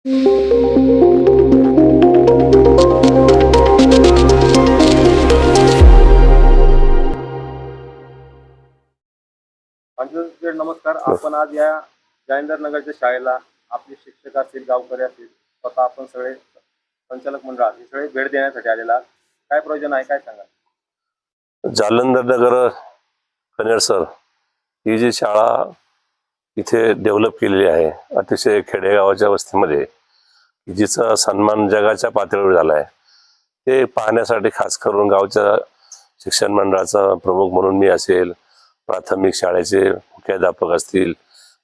नमस्कार. आपण आज या जाइंदर नगरच्या शाळेला आपले शिक्षक असतील, गावकरी असतील, स्वतः आपण सगळे संचालक मंडळ हे सगळे भेट देण्यासाठी आलेला. काय प्रयोजन आहे, काय सांगा? जालंधर नगर कन्नड सर ही जी शाळा इथे डेव्हलप केलेली आहे अतिशय खेडेगावाच्या वस्तीमध्ये, जिचा सन्मान जगाच्या पातळीवर झाला आहे, ते पाहण्यासाठी खास करून गावच्या शिक्षण मंडळाचा प्रमुख म्हणून मी असेल, प्राथमिक शाळेचे मुख्याध्यापक असतील,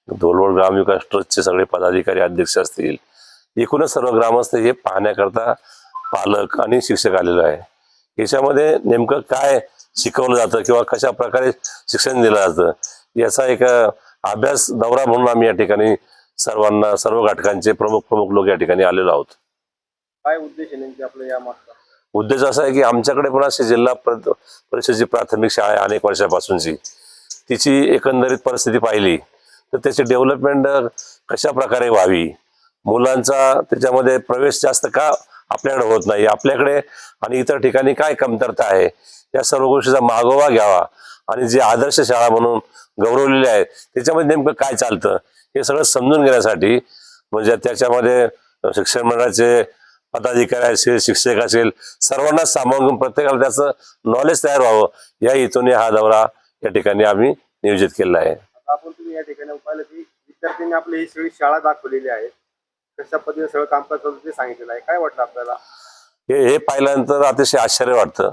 धोलवड ग्रामविकास ट्रस्टचे सगळे पदाधिकारी अध्यक्ष असतील, एकूणच सर्व ग्रामस्थ हे पाहण्याकरता पालक आणि शिक्षक आलेलो आहे. याच्यामध्ये नेमकं काय शिकवलं जातं किंवा कशा प्रकारे शिक्षण दिलं जातं याचा एक अभ्यास दौरा म्हणून आम्ही या ठिकाणी सर्व घटकांचे प्रमुख लोक या ठिकाणी आलेलो आहोत. काय उद्देश आहे नेमके आपल्या या मागचा? उद्देश असा आहे की आमच्याकडे पण अशी जिल्हा परिषदेची प्राथमिक शाळा आहे अनेक वर्षापासूनची, तिची एकंदरीत परिस्थिती पाहिली तर त्याची डेव्हलपमेंट कशा प्रकारे व्हावी, मुलांचा त्याच्यामध्ये प्रवेश जास्त का आपल्याकडे होत नाही, आपल्याकडे आणि इतर ठिकाणी काय कमतरता आहे, या सर्व गोष्टीचा मागोवा घ्यावा आणि जे आदर्श शाळा म्हणून गौरवलेले आहेत त्याच्यामध्ये नेमकं काय चालतं हे सगळं समजून घेण्यासाठी, म्हणजे त्याच्यामध्ये शिक्षण मंडळाचे पदाधिकारी असेल, शिक्षक असेल, सर्वांना सामावून प्रत्येकाला त्याचं नॉलेज तयार व्हावं या हेतूने हा दौरा या ठिकाणी आम्ही नियोजित केलेला आहे. आपण तुम्ही या ठिकाणी पाहिलं की विद्यार्थ्यांनी आपली ही सगळी शाळा दाखवलेली आहे, कशा पद्धतीने सगळं कामकाज करतो ते सांगितलेलं आहे. काय वाटतं आपल्याला? हे पाहिल्यानंतर अतिशय आश्चर्य वाटतं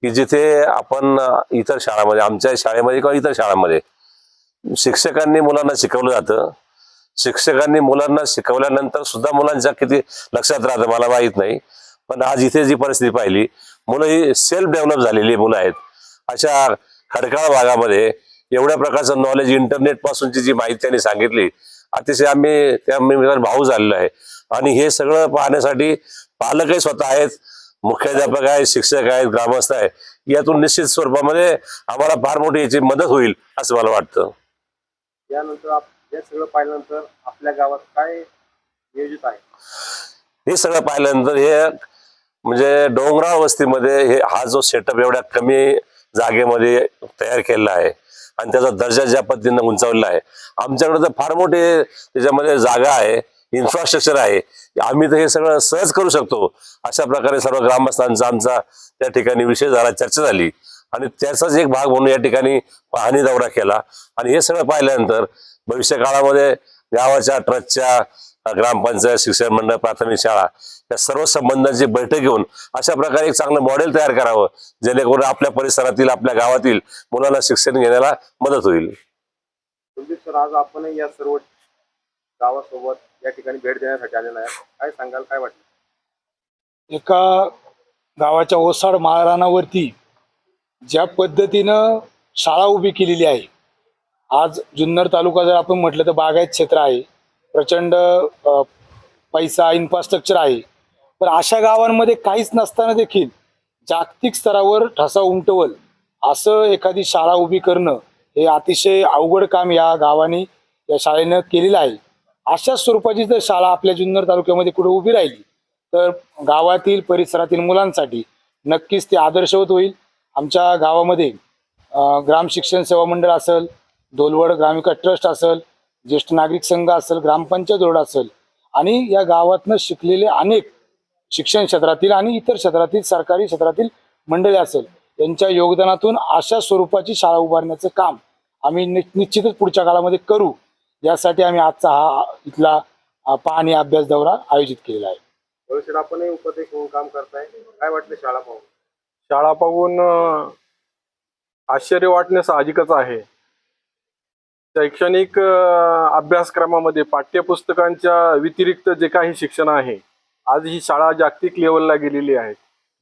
की जिथे आपण इतर शाळांमध्ये, आमच्या शाळेमध्ये किंवा इतर शाळांमध्ये शिक्षकांनी मुलांना शिकवलं जातं, शिक्षकांनी मुलांना शिकवल्यानंतर सुद्धा मुलांच्या किती लक्षात राहतं मला माहीत नाही, पण आज इथे जी परिस्थिती पाहिली, मुलं ही सेल्फ डेव्हलप झालेली मुलं आहेत. अशा खडकाळ भागामध्ये एवढ्या प्रकारचं नॉलेज, इंटरनेट पासूनची जी माहिती त्यांनी सांगितली, अतिशय आम्ही त्या भाऊ झालेलो आहे. आणि हे सगळं पाहण्यासाठी पालकही स्वतः आहेत, मुख्याध्यापक आहेत, शिक्षक आहेत, ग्रामस्थ आहेत. यातून निश्चित स्वरूपामध्ये आम्हाला फार मोठी याची मदत होईल असं मला वाटतं. यानंतर हे सगळं पाहिल्यानंतर आपल्या गावात काय नियोजित आहे? हे सगळं पाहिल्यानंतर हे म्हणजे डोंगराळ वस्तीमध्ये हा जो सेटअप एवढ्या कमी जागेमध्ये तयार केलेला आहे आणि त्याचा दर्जा ज्या पद्धतीने उंचावलेला आहे, आमच्याकडे तर फार मोठे त्याच्यामध्ये जागा आहे, इन्फ्रास्ट्रक्चर आहे, आम्ही तर हे सगळं सहज करू शकतो. अशा प्रकारे सर्व ग्रामस्थांचा आमचा त्या ठिकाणी विषय झाला, चर्चा झाली आणि त्याचाच एक भाग म्हणून या ठिकाणी पाहणी दौरा केला. आणि हे सगळं पाहिल्यानंतर भविष्य काळामध्ये गावाच्या ट्रस्टच्या, ग्रामपंचायत, शिक्षण मंडळ, प्राथमिक शाळा या सर्व संबंधांची बैठक घेऊन अशा प्रकारे एक चांगलं मॉडेल तयार करावं, जेणेकरून आपल्या परिसरातील, आपल्या गावातील मुलांना शिक्षण घेण्याला मदत होईल. सर, आज आपण या सर्व गावासोबत या ठिकाणी भेट देण्यासाठी आलेला आहे, काय सांगाल, काय वाटतं? एका गावाच्या ओसाड माळरानावरती ज्या पद्धतीनं शाळा उभी केलेली आहे, आज जुन्नर तालुका जर आपण म्हटलं तर बागायत क्षेत्र आहे, प्रचंड पैसा, इन्फ्रास्ट्रक्चर आहे, पण अशा गावांमध्ये काहीच नसताना देखील जागतिक स्तरावर ठसा उमटवल असं एखादी शाळा उभी करणं हे अतिशय अवघड काम या गावाने, या शाळेनं केलेलं आहे. अशा स्वरूपाची जर शाळा आपल्या जुन्नर तालुक्यामध्ये कुठे उभी राहिली तर गावातील, परिसरातील मुलांसाठी नक्कीच ते आदर्शवत होईल. आमच्या गावामध्ये ग्राम शिक्षण सेवा मंडळ असेल, धोलवड ग्रामविकास ट्रस्ट असेल, ज्येष्ठ नागरिक संघ असेल, ग्रामपंचायत रोड असेल आणि या गावातनं शिकलेले अनेक शिक्षण क्षेत्रातील आणि इतर क्षेत्रातील, सरकारी क्षेत्रातील मंडळी असेल, यांच्या योगदानातून अशा स्वरूपाची शाळा उभारण्याचं काम आम्ही निश्चितच पुढच्या काळामध्ये करू. यासाठी आम्ही आजचा हा इथला पाहणी अभ्यास दौरा आयोजित केलेला आहे. भविष्यात आपणही उपदेश म्हणून काम करताय, काय वाटलं शाळा पाहून? शाळा पाहून आश्चर्य वाटणे साहजिकच आहे. शैक्षणिक अभ्यासक्रमामध्ये पाठ्यपुस्तकांच्या व्यतिरिक्त जे काही शिक्षण आहे, आज ही शाळा जागतिक लेवलला गेलेली आहे.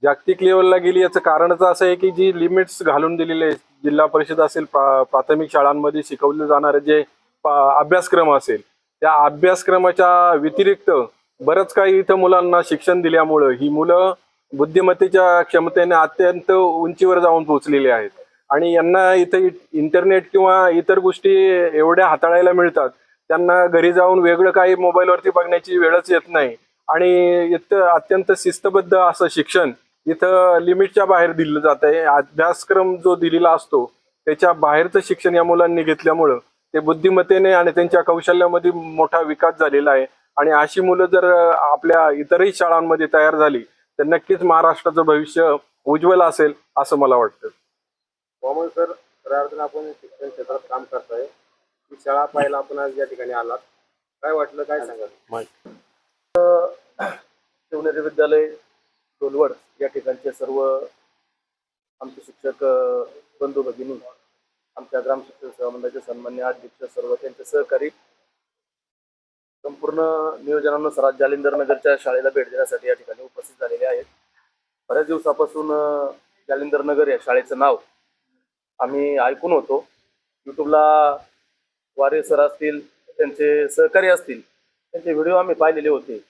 जागतिक लेवलला गेली याचं कारणच असं आहे की जी लिमिट्स घालून दिलेले जिल्हा परिषद असेल, प्राथमिक शाळांमध्ये शिकवले जाणारे जे अभ्यासक्रम असेल, त्या अभ्यासक्रमाच्या व्यतिरिक्त बरंच काही इथं मुलांना शिक्षण दिल्यामुळं ही मुलं बुद्धिमत्तेच्या क्षमतेने अत्यंत उंचीवर जाऊन पोहोचलेली आहेत आणि यांना इथं इंटरनेट किंवा इतर गोष्टी एवढ्या हाताळायला मिळतात त्यांना घरी जाऊन वेगळं काही मोबाईलवरती बघण्याची वेळच येत नाही आणि इथं अत्यंत शिस्तबद्ध असं शिक्षण इथं लिमिटच्या बाहेर दिलं जात आहे. अभ्यासक्रम जो दिलेला असतो त्याच्या बाहेरचं शिक्षण या मुलांनी घेतल्यामुळं ते बुद्धिमत्तेने आणि त्यांच्या कौशल्यामध्ये मोठा विकास झालेला आहे. आणि अशी मुलं जर आपल्या इतरही शाळांमध्ये तयार झाली तर नक्कीच महाराष्ट्राचं भविष्य उज्ज्वल असेल असं मला वाटतं. वामन सर, खऱ्या अर्थाने आपण शिक्षण क्षेत्रात काम करताय, ही शाळा पाहायला आपण आज या ठिकाणी आलात, काय वाटलं, काय सांगाल? शिवनेरी विद्यालय डोलवड या ठिकाणचे सर्व आमचे शिक्षक बंधू भगिनी, आमच्या ग्राम शिक्षक सेवा मंडळाचे सन्मान्य अध्यक्ष, सर्व त्यांचे सहकारी संपूर्ण नियोजनानुसार आज जालिंदर नगरच्या शाळेला भेट देण्यासाठी या ठिकाणी उपस्थित झालेले आहेत. बऱ्याच दिवसापासून जालिंदर नगर या शाळेचं नाव आम्ही ऐकून होतो. युट्यूबला वारे सर असतील, त्यांचे सहकारी असतील, त्यांचे व्हिडिओ आम्ही पाहिलेले होते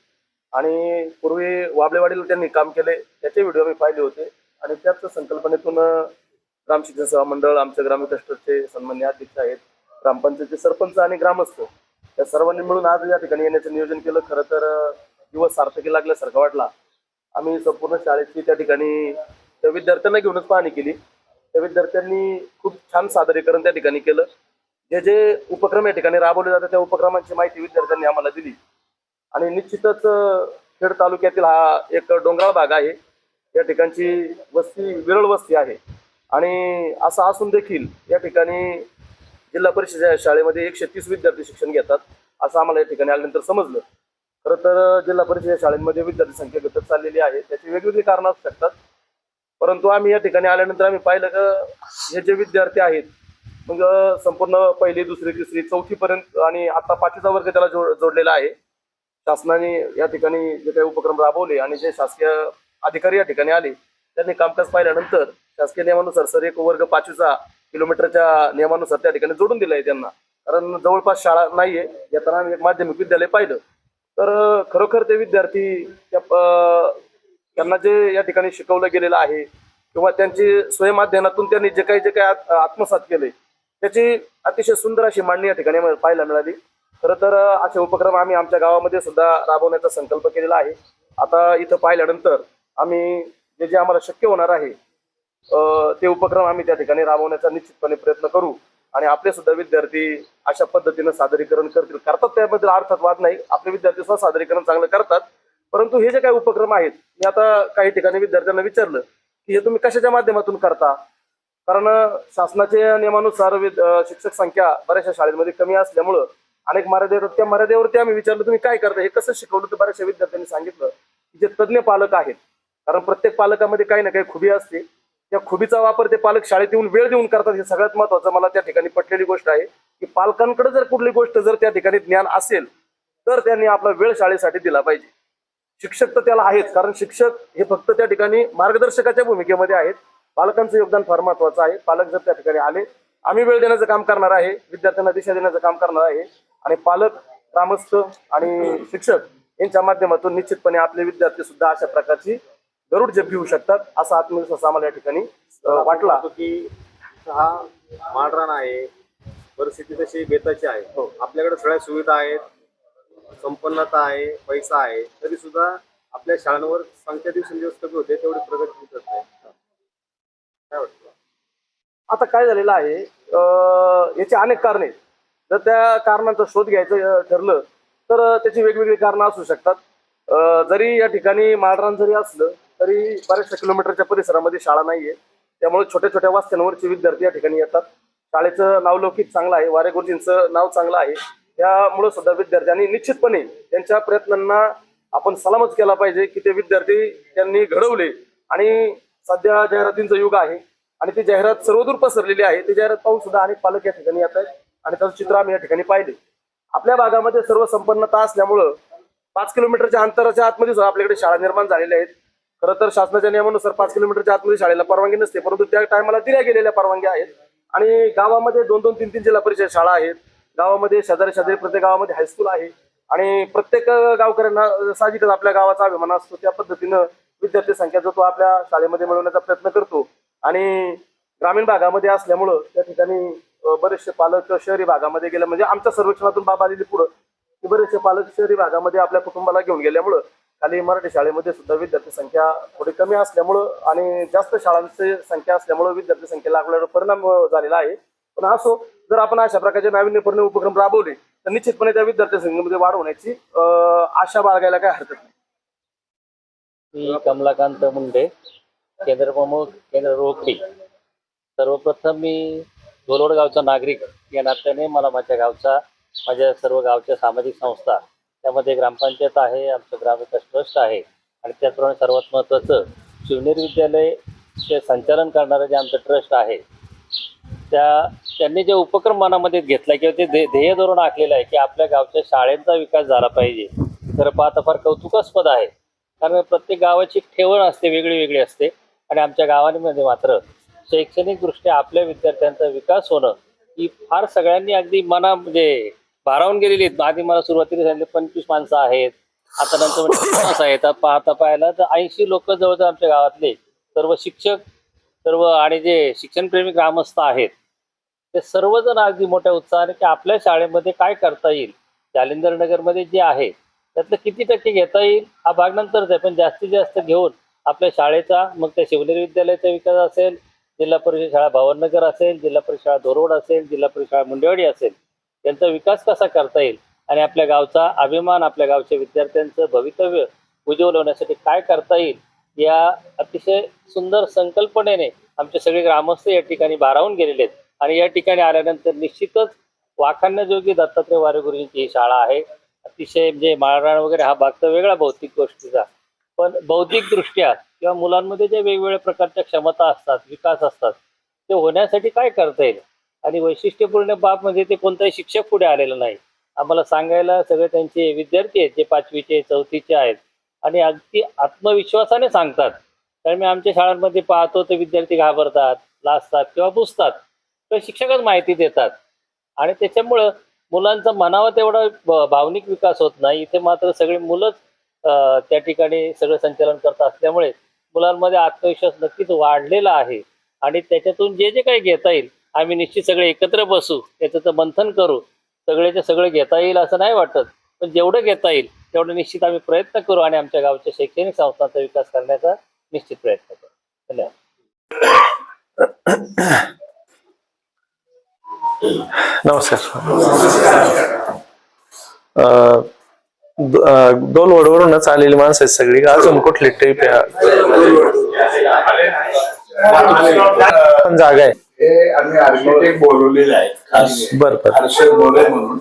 आणि पूर्वी वाबळेवाडीला त्यांनी काम केले त्याचे व्हिडिओ आम्ही पाहिले होते आणि त्याच संकल्पनेतून ग्राम शिक्षण सेवा मंडळ, आमचे ग्रामविकास ट्रस्टचे सन्मान्य अध्यक्ष आहेत, ग्रामपंचायतचे सरपंच आणि ग्रामस्थ या सर्वांनी मिळून आज या ठिकाणी येण्याचं नियोजन केलं. खरं तर दिवस सार्थकी लागल्यासारखा वाटला. आम्ही संपूर्ण शाळेची त्या ठिकाणी त्या विद्यार्थ्यांना घेऊनच पाहणी केली. त्या विद्यार्थ्यांनी खूप छान सादरीकरण त्या ठिकाणी केलं. जे जे उपक्रम या ठिकाणी राबवले जातात त्या उपक्रमांची माहिती विद्यार्थ्यांनी आम्हाला दिली आणि निश्चितच खेड तालुक्यातील हा एक डोंगराळ भाग आहे. या ठिकाणची वस्ती विरळ वस्ती आहे आणि असं असून देखील या ठिकाणी जिल्हा परिषद शाळेमध्ये 130 विद्यार्थी शिक्षण घेतात असं आम्हाला या ठिकाणी आल्यानंतर समजलं. खरं तर जिल्हा परिषद शाळेमध्ये विद्यार्थी संख्या घटत चाललेली आहे, त्याची वेगवेगळी कारणं असू शकतात. परंतु आम्ही या ठिकाणी आल्यानंतर आम्ही पाहिलं की हे जे विद्यार्थी आहेत मग संपूर्ण पहिली, दुसरी, तिसरी, चौथीपर्यंत आणि आता 5वीचा वर्ग त्याला जोडलेला आहे. शासनाने या ठिकाणी जे काही उपक्रम राबवले आणि जे शासकीय अधिकारी या ठिकाणी आले त्यांनी कामकाज पाहिल्यानंतर शासकीय नियमानुसार सर एक वर्ग 5वीचा किलोमीटरच्या नियमानुसार त्या ठिकाणी जोडून दिलं आहे त्यांना, कारण जवळपास शाळा नाहीये. येताना आम्ही एक माध्यमिक विद्यालय पाहिलं तर खरोखर ते विद्यार्थी त्यांना जे या ठिकाणी शिकवलं गेलेलं आहे किंवा त्यांची स्वयंअध्ययनातून त्यांनी जे काही आत्मसात केले त्याची अतिशय सुंदर अशी मांडणी या ठिकाणी पाहायला मिळाली. खरं तर असे उपक्रम आम्ही आमच्या गावामध्ये सुद्धा राबवण्याचा संकल्प केलेला आहे. आता इथं पाहिल्यानंतर आम्ही जे जे आम्हाला शक्य होणार आहे ते उपक्रम आम्ही त्या ठिकाणी राबवण्याचा निश्चितपणे प्रयत्न करू आणि आपले सुद्धा विद्यार्थी अशा पद्धतीनं सादरीकरण करतात. त्याबद्दल अर्थात वाद नाही, आपले विद्यार्थी सुद्धा सादरीकरण चांगलं करतात. परंतु हे जे काही उपक्रम आहेत मी आता काही ठिकाणी विद्यार्थ्यांना विचारलं की हे तुम्ही कशाच्या माध्यमातून करता, कारण शासनाच्या नियमानुसार शिक्षक संख्या बऱ्याचशा शाळेमध्ये कमी असल्यामुळं अनेक मर्यादा येतात. त्या मर्यादेवरती आम्ही विचारलं तुम्ही काय करता, हे कसं शिकवलं, तर बऱ्याचशा विद्यार्थ्यांनी सांगितलं की जे तज्ज्ञ पालक आहेत, कारण प्रत्येक पालकामध्ये काही ना काही खुबी असते, त्या खुबीचा वापर ते पालक शाळेत येऊन वेळ देऊन करतात. हे सगळ्यात महत्वाचं मला त्या ठिकाणी पटलेली गोष्ट आहे की पालकांकडे जर कुठली गोष्ट जर त्या ठिकाणी ज्ञान असेल तर त्यांनी आपला वेळ शाळेसाठी दिला पाहिजे. शिक्षक तर त्याला आहेच, कारण शिक्षक हे फक्त त्या ठिकाणी मार्गदर्शकाच्या भूमिकेमध्ये आहेत. पालकांचं योगदान फार महत्वाचं आहे. पालक जर त्या ठिकाणी आले, आम्ही वेळ देण्याचं काम करणार आहे, विद्यार्थ्यांना दिशा देण्याचं काम करणार आहे आणि पालक, ग्रामस्थ आणि शिक्षक यांच्या माध्यमातून निश्चितपणे आपले विद्यार्थी सुद्धा अशा प्रकारची गरुड झेप घेऊ शकतात असा आत्मविश्वास आम्हाला या ठिकाणी वाटला. की हा माळरान आहे, परिस्थिती तशी बेताची आहे, आपल्याकडे सगळ्या सुविधा आहेत, संपन्नता आहे, पैसा आहे, तरी सुद्धा आपल्या शाळांवर संख्या दिवसेंदिवस कमी होते, तेवढी प्रगती दिसत नाही. काय वाटतं? आता काय झालेलं आहे, याची अनेक कारणे, जर त्या कारणांचा शोध घ्यायचं ठरलं तर त्याची वेगवेगळी कारणं असू शकतात. जरी या ठिकाणी माळरान जरी असलं तरी बऱ्याचशा किलोमीटरच्या परिसरामध्ये शाळा नाहीये, त्यामुळे छोट्या छोट्या वस्त्यांवरचे विद्यार्थी या ठिकाणी येतात. शाळेचं नावलौकिक चांगलं आहे, वारे गुरुजींचं नाव चांगलं आहे, त्यामुळे सुद्धा विद्यार्थ्यांनी निश्चितपणे त्यांच्या प्रयत्नांना आपण सलामच केला पाहिजे की ते विद्यार्थी त्यांनी घडवले. आणि सध्या जाहिरातींचं युग आहे आणि ती जाहिरात सर्वदूर पसरलेली आहे. ती जाहिरात पाहून सुद्धा अनेक पालक या ठिकाणी येत आहेत आणि त्याचं चित्र आम्ही या ठिकाणी पाहिले. आपल्या भागामध्ये सर्व संपन्नता असल्यामुळं 5 किलोमीटरच्या अंतराच्या आतमध्ये सुद्धा आपल्याकडे शाळा निर्माण झालेल्या आहेत. खरं तर शासनाच्या नियमानुसार 5 किलोमीटरच्या आतमध्ये शाळेला परवानगी नसते, परंतु त्या टायमाला दिल्या गेलेल्या परवानग्या आहेत. आणि गावामध्ये 2-2, 3-3 जिल्हा परिषद शाळा आहेत. गावामध्ये शेजारी प्रत्येक गावामध्ये हायस्कूल आहे आणि प्रत्येक गावकऱ्यांना साहजिकच आपल्या गावाचा अभिमान असतो. त्या पद्धतीनं विद्यार्थी संख्या जो तो आपल्या शाळेमध्ये मिळवण्याचा प्रयत्न करतो आणि ग्रामीण भागामध्ये असल्यामुळं त्या ठिकाणी बरेचसे पालक शहरी भागामध्ये गेले, म्हणजे आमच्या सर्वेक्षणातून बाब आलेली पुढं की बरेचसे पालक शहरी भागामध्ये आपल्या कुटुंबाला घेऊन गेल्यामुळं खाली मराठी शाळेमध्ये सुद्धा विद्यार्थी संख्या थोडी कमी असल्यामुळं आणि जास्त शाळांची संख्या असल्यामुळं विद्यार्थी संख्येला आपल्याला परिणाम झालेला आहे. पण असो, जर आपण अशा प्रकारचे नाविन्यपूर्ण उपक्रम राबवले तर निश्चितपणे त्या विद्यार्थी संख्येमध्ये वाढ होण्याची आशा बाळगायला काय हरकत नाही. मी कमलाकांत मुंडे, केंद्र प्रमुख, केंद्र रोकडी. सर्वप्रथम मी गोलवड गावचा नागरिक या नात्याने मला माझ्या सर्व गावच्या सामाजिक संस्था, त्यामध्ये ग्रामपंचायत आहे, आमचं ग्रामविकास ट्रस्ट आहे आणि त्याचप्रमाणे सर्वात महत्त्वाचं शिवनेरी विद्यालयचे संचालन करणारं जे आमचं ट्रस्ट आहे, त्यांनी जे उपक्रम मनामध्ये घेतला किंवा ते ध्येय धोरण आखलेलं आहे की आपल्या गावच्या शाळेंचा विकास झाला पाहिजे, तर पाहता फार कौतुकास्पद आहे. कारण प्रत्येक गावाची ठेवण असते, वेगळी असते आणि आमच्या गावांमध्ये मात्र शैक्षणिकदृष्ट्या आपल्या विद्यार्थ्यांचा विकास होणं ही फार सगळ्यांनी अगदी म्हणजे भारावून गेलेली आहेत. आधी मला सुरुवातीला सांगितले 25 माणसं आहेत, आता नंतर 50 आहेत. पाहायला तर 80 लोक जवळजवळ आमच्या गावातले सर्व शिक्षक, सर्व आणि जे शिक्षणप्रेमी ग्रामस्थ आहेत ते सर्वजण अगदी मोठ्या उत्साहाने की आपल्या शाळेमध्ये काय करता येईल, जालिंदर नगरमध्ये जे आहे त्यातलं किती टक्के घेता येईल हा भाग नंतरच आहे, पण जास्तीत जास्त घेऊन आपल्या शाळेचा, मग त्या शिवनेरी विद्यालयाचा विकास असेल, जिल्हा परिषद शाळा भावनगर असेल, जिल्हा परिषद शाळा दोरोड असेल, जिल्हा परिषद शाळा मुंडेवाडी असेल, यांचा विकास कसा करता येईल आणि आपल्या गावचा अभिमान, आपल्या गावच्या विद्यार्थ्यांचं भवितव्य उज्ज्वल होण्यासाठी काय करता येईल या अतिशय सुंदर संकल्पनेने आमचे सगळे ग्रामस्थ या ठिकाणी भारावून गेलेले आहेत. आणि या ठिकाणी आल्यानंतर निश्चितच वाखाणण्याजोगी दत्तात्रय वारे गुरुजींची ही शाळा आहे. अतिशय म्हणजे माळरान वगैरे हा भाग तर वेगळा भौतिक गोष्टीचा, पण बौद्धिकदृष्ट्या किंवा मुलांमध्ये ज्या वेगवेगळ्या प्रकारच्या क्षमता असतात, विकास असतात, ते होण्यासाठी काय करता येईल. आणि वैशिष्ट्यपूर्ण बाब म्हणजे ते कोणताही शिक्षक पुढे आलेला नाही, आम्हाला सांगायला सगळे त्यांचे विद्यार्थी आहेत जे 5वीचे 4थीचे आहेत आणि अगदी आत्मविश्वासाने सांगतात. कारण मी आमच्या शाळांमध्ये पाहतो तर विद्यार्थी घाबरतात, लाजतात किंवा बुजतात, तर शिक्षकच माहिती देतात आणि त्याच्यामुळं मुलांचा मनावर तेवढा भावनिक विकास होत नाही. इथे मात्र सगळे मुलंच त्या ठिकाणी सगळं संचालन करत असल्यामुळे मुलांमध्ये आत्मविश्वास नक्कीच वाढलेला आहे आणि त्याच्यातून जे काही घेता येईल आम्ही निश्चित सगळे एकत्र बसू, त्याचं मंथन करू. सगळेचे सगळं घेता येईल असं नाही वाटत, पण जेवढं घेता येईल तेवढं निश्चित आम्ही प्रयत्न करू आणि आमच्या गावच्या शैक्षणिक संस्थांचा विकास करण्याचा निश्चित प्रयत्न करू. धन्यवाद. नमस्कार. डोलवडवरूनच आलेली माणसं आहेत सगळी. अजून कुठली ट्रिप पण जागा आहे? आम्ही आर्किटेक्ट बोलवलेले आहेत खास. बरं हर्षद मोरे म्हणून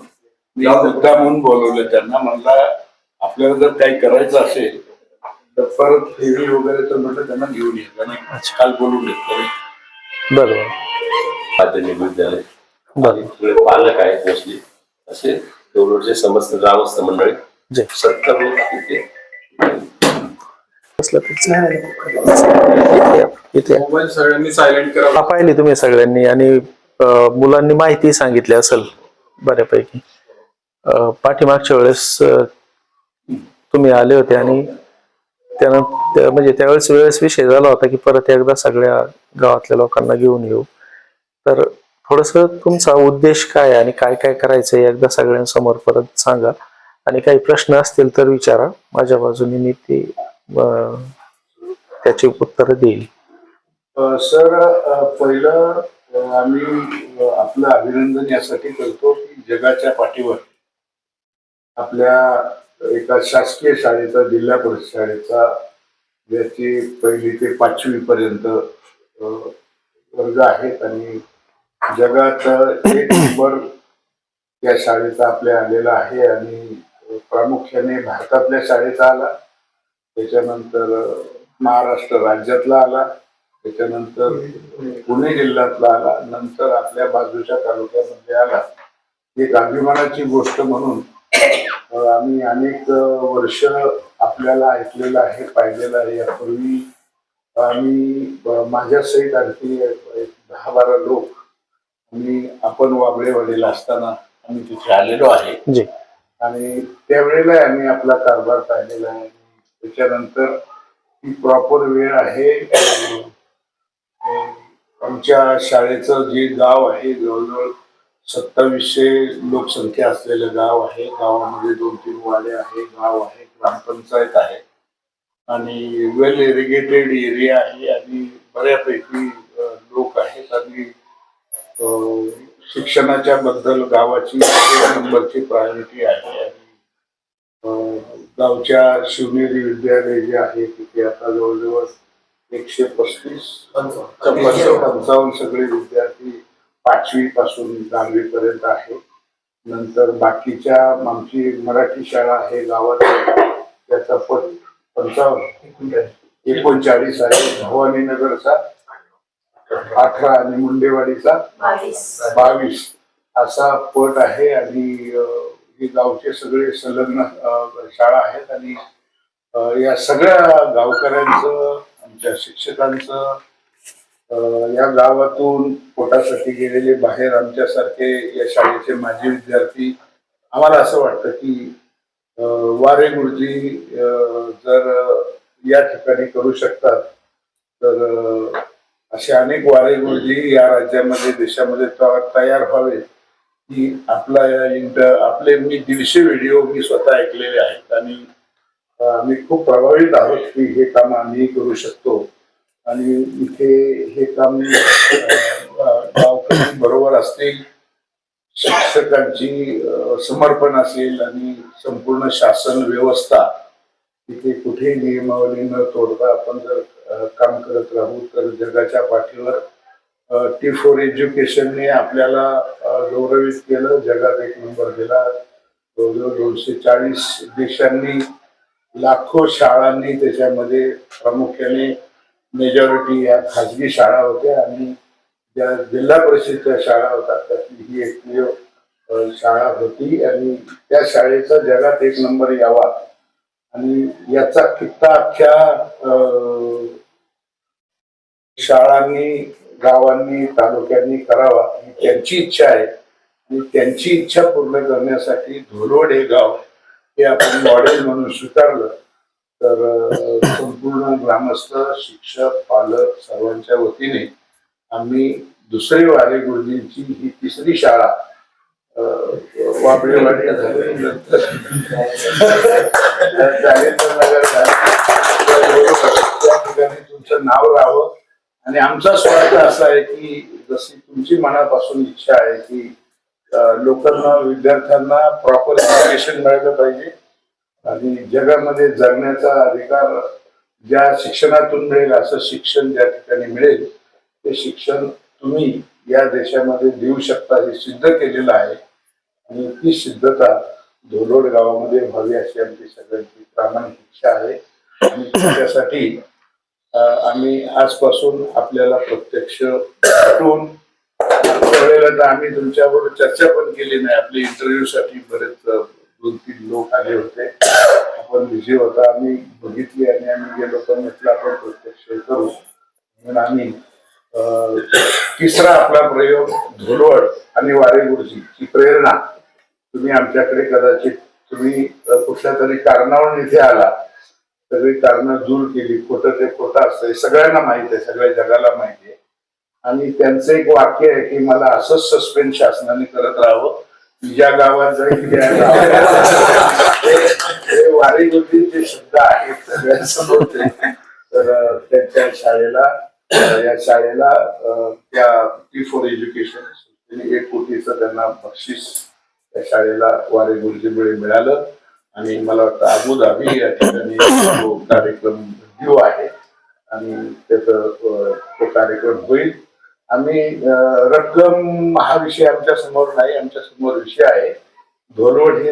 मी मुद्दा म्हणून बोलवले त्यांना. म्हणला आपल्याला जर काही करायचं असेल तर परत फेरी वगैरे तर म्हटलं त्यांना घेऊन येत आणि काल बोलून घेतलं. बरोबर. माध्यमिक विद्यालय बरं. सगळे पालक आहेत मोस्टली, असे देवलोडचे समस्त ग्रामस्थ मंडळी जे 70 लोक तिथे. इथे मोबाईल सगळ्यांनी सायलेंट करा. पाहिली तुम्ही सगळ्यांनी आणि मुलांनी माहिती सांगितली असेल बऱ्यापैकी. पाठीमागच्या वेळेस तुम्ही आले होते आणि त्यानंतर म्हणजे त्यावेळेस विषय झाला होता की परत एकदा सगळ्या गावातल्या लोकांना घेऊन येऊ. तर थोडस तुमचा उद्देश काय आणि काय काय करायचंय एकदा सगळ्यांसमोर परत सांगा आणि काही प्रश्न असतील तर विचारा. माझ्या बाजूने मी ते त्याची उत्तर देईल. सर, पहिलं आम्ही आपलं अभिनंदन यासाठी करतो की जगाच्या पाठीवर आपल्या एका शासकीय शाळेचा, जिल्हा परिषद शाळेचा, ज्याची 1ली ते 5वी पर्यंत वर्ग आहेत आणि जगात 1 नंबर या शाळेचा आपल्या आलेला आहे आणि प्रामुख्याने भारतातल्या शाळेचा आला, त्याच्यानंतर महाराष्ट्र राज्यातला आला, त्याच्यानंतर पुणे जिल्ह्यातला आला, नंतर आपल्या बाजूच्या तालुक्यामध्ये आला. एक अभिमानाची गोष्ट म्हणून आम्ही अनेक वर्ष आपल्याला ऐकलेलं आहे, पाहिलेलं आहे. यापूर्वी आम्ही माझ्या सहित आणखी 10-12 लोक आपण वाबळेवाडीला असताना आम्ही तिथे आलेलो आहे आणि त्यावेळेला आम्ही आपला कारभार पाहिलेला आहे. त्याच्यानंतर ही प्रॉपर वेळ आहे आमच्या शाळेचं जे गाव आहे जवळजवळ 2700 लोकसंख्या असलेलं गाव आहे. गावामध्ये 2-3 वाडे आहे, गाव आहे, ग्रामपंचायत आहे आणि वेल इरिगेटेड एरिया आहे आणि बऱ्यापैकी लोक आहेत आणि शिक्षणाच्या बद्दल गावाची 1 नंबरची प्रायोरिटी आहे आणि गावच्या शिवनेरी विद्यालय जे आहे तिथे आता जवळजवळ 155 सगळे विद्यार्थी 5वी पासून 10वी पर्यंत आहे. नंतर बाकीच्या आमची मराठी शाळा आहे गावात, त्याचा पट 39 आहे. भवानीनगरचा 18 आणि मुंडेवाडीचा 22 असा पट आहे आणि हे गावचे सगळे संलग्न शाळा आहेत आणि या सगळ्या गावकऱ्यांचं, आमच्या शिक्षकांचं, या गावातून पोटासाठी गेलेले बाहेर आमच्यासारखे या शाळेचे माजी विद्यार्थी, आम्हाला असं वाटतं की वारे गुरुजी जर या ठिकाणी करू शकतात तर असे अनेक वारे गुरुजी या राज्यामध्ये, देशामध्ये तयार व्हावे की आपले मी 150 व्हिडिओ मी स्वतः ऐकलेले आहेत आणि आम्ही खूप प्रभावित आहोत की हे काम आम्ही करू शकतो आणि इथे हे काम गावकरी बरोबर असतील, शिक्षकांची समर्पण असेल आणि संपूर्ण शासन व्यवस्था इथे कुठेही नियमावली न तोडता आपण जर काम करत राहू तर जगाच्या पाठीवर T4 एज्युकेशनने आपल्याला गौरवित केलं, जगात 1 नंबर दिला. जवळजवळ 240 देशांनी, लाखो शाळांनी, त्याच्यामध्ये प्रामुख्याने मेजॉरिटी या खाजगी शाळा होत्या आणि ज्या जिल्हा परिषदच्या शाळा होत्या त्यातली ही एकमेव शाळा होती आणि त्या शाळेचा जगात 1 नंबर यावा आणि याचा कित्ता अख्ख्या शाळांनी, गावांनी, तालुक्यांनी करावा ही त्यांची इच्छा आहे आणि त्यांची इच्छा पूर्ण करण्यासाठी धोलवड हे गाव हे आपण मॉडेल म्हणून स्वीकारलं तर संपूर्ण ग्रामस्थ, शिक्षक, पालक सर्वांच्या वतीने आम्ही दुसरे वारे गुरुजींची ही 3री शाळा वाबळेवाडी झाली, नंतर जालेंद्रनगर झाली, त्या ठिकाणी तुमचं नाव राहावं आणि आमचा स्वार्थ असा आहे की जशी तुमची मनापासून इच्छा आहे की लोकांना, विद्यार्थ्यांना प्रॉपर एज्युकेशन मिळालं पाहिजे आणि जगामध्ये जगण्याचा अधिकार ज्या शिक्षणातून मिळेल असं शिक्षण ज्या ठिकाणी मिळेल ते शिक्षण तुम्ही या देशामध्ये देऊ शकता हे सिद्ध केलेलं आहे आणि ती सिद्धता धोलवड गावामध्ये व्हावी अशी आमची सगळ्यांची प्रामाणिक इच्छा आहे आणि त्यासाठी आम्ही आजपासून आपल्याला प्रत्यक्ष भेटून वेळेला तर आम्ही तुमच्याबरोबर चर्चा पण केली नाही. आपल्या इंटरव्ह्यू साठी बरेच 2-3 लोक आले होते, आपण बिझी होता, आम्ही बघितली आणि आम्ही गेलो पण म्हटलं आपण प्रत्यक्ष करू म्हणून आम्ही 3रा आपला प्रयोग धोलवड आणि वारे गुरुजी ही प्रेरणा. तुम्ही आमच्याकडे कदाचित तुम्ही कुठल्या तरी कारणावरून इथे आला, सगळी कारणं दूर केली, खोटं ते खोटं असतं हे सगळ्यांना माहिती आहे, सगळ्या जगाला माहिती आहे आणि त्यांचं एक वाक्य आहे की मला असंच सस्पेंड शासनाने करत राहावं, ज्या गावात जाईल त्या गावात. हे वारी गुरुजींचे शब्द आहेत सगळ्यांसमोर. तर त्यांच्या शाळेला, या शाळेला त्या T4 एज्युकेशन 1 कोटीचं त्यांना बक्षीस त्या शाळेला वारे गुरुजीमुळे मिळालं आणि मला वाटतं अबुधाबी या ठिकाणी तो कार्यक्रम ड्यू आहे आणि त्याचा तो कार्यक्रम होईल. आम्ही रक्कम हा विषय आमच्या समोर नाही, आमच्या समोर विषय आहे धोलवड हे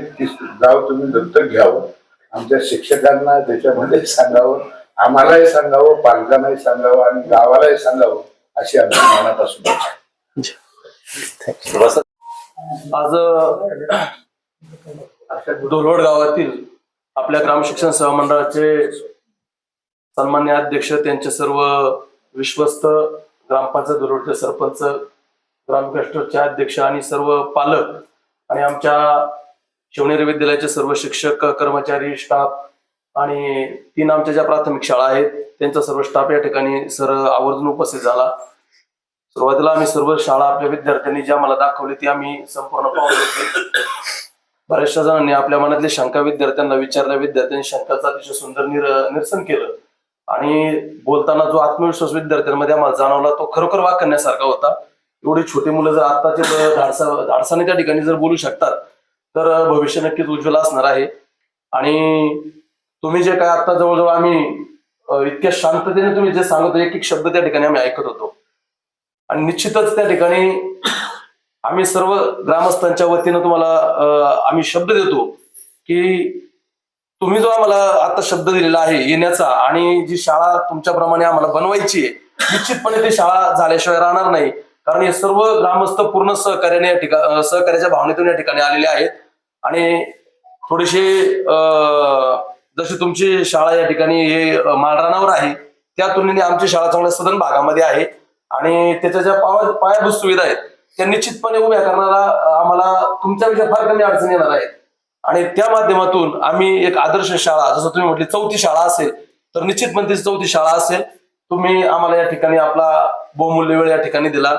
गाव तुम्ही दत्तक घ्यावं, आमच्या शिक्षकांना त्याच्यामध्ये सांगावं, आम्हालाही सांगावं, पालकांनाही सांगावं आणि गावालाही सांगावं अशी आमच्या मनापासून आज धोलवड गावातील आपल्या ग्राम शिक्षण सेवा मंडळाचे सन्मान्य अध्यक्ष, त्यांचे सर्व विश्वस्त, ग्रामपंचायत धोलवडचे सरपंच, ग्रामविकास ट्रस्टचे अध्यक्ष आणि सर्व पालक आणि आमच्या शिवनेरी विद्यालयाचे सर्व शिक्षक, कर्मचारी, स्टाफ आणि 3 आमच्या ज्या प्राथमिक शाळा आहेत त्यांचा सर्व स्टाफ या ठिकाणी आवर्जून उपस्थित झाला. सुरुवातीला आम्ही सर्व शाळा आपल्या विद्यार्थ्यांनी ज्या मला दाखवली ती आम्ही संपूर्ण पाहून घेतली. बऱ्याचशा जणांनी आपल्या मनातली शंका विद्यार्थ्यांना विचारल्या, विद्यार्थ्यांनी शंकाचं अतिशय सुंदर निरसन केलं आणि बोलताना जो आत्मविश्वास विद्यार्थ्यांमध्ये आम्हाला जाणवला तो खरोखर वाखाणण्यासारखा होता. एवढी छोटी मुलं जर आत्ताचे धाडसाने त्या ठिकाणी जर बोलू शकतात तर भविष्य नक्कीच उज्ज्वल असणार आहे. आणि तुम्ही जे काय आता जवळजवळ आम्ही इतक्या शांततेने तुम्ही जे सांगत एक एक शब्द त्या ठिकाणी आम्ही ऐकत होतो आणि निश्चितच त्या ठिकाणी आम्ही सर्व ग्रामस्थांच्या वतीनं तुम्हाला आम्ही शब्द देतो की तुम्ही जो आम्हाला आता शब्द दिलेला आहे येण्याचा आणि जी शाळा तुमच्याप्रमाणे आम्हाला बनवायची आहे निश्चितपणे ती शाळा झाल्याशिवाय राहणार नाही. कारण हे सर्व ग्रामस्थ पूर्ण सहकार्याने या ठिकाणी सहकार्याच्या भावनेतून या ठिकाणी आलेले आहेत आणि थोडेसे जशी तुमची शाळा या ठिकाणी हे माळरानावर आहे त्या तुलनेने आमची शाळा चांगल्या सदन भागामध्ये आहे आणि त्याच्या ज्या पायाभूत सुविधा आहेत त्या निश्चितपणे उभ्या करणारा आम्हाला तुमच्यापेक्षा फार कमी अडचणी येणार आहेत आणि त्या माध्यमातून आम्ही एक आदर्श शाळा जसं तुम्ही म्हटली चौथी शाळा असेल तर निश्चितपणे ती चौथी शाळा असेल. तुम्ही आम्हाला या ठिकाणी आपला बहुमूल्य वेळ या ठिकाणी दिला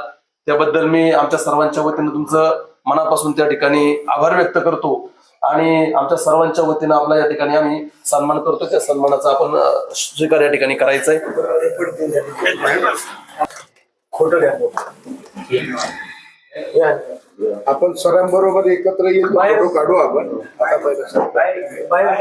त्याबद्दल मी आमच्या सर्वांच्या वतीनं तुमचं मनापासून त्या ठिकाणी आभार व्यक्त करतो आणि आमच्या सर्वांच्या वतीनं आपला या ठिकाणी आम्ही सन्मान करतो. त्या सन्मानाचा आपण स्वीकार या ठिकाणी करायचा आहे. आपण सरांबरोबर एकत्र येऊन फोटो काढू आपण आता पहिलं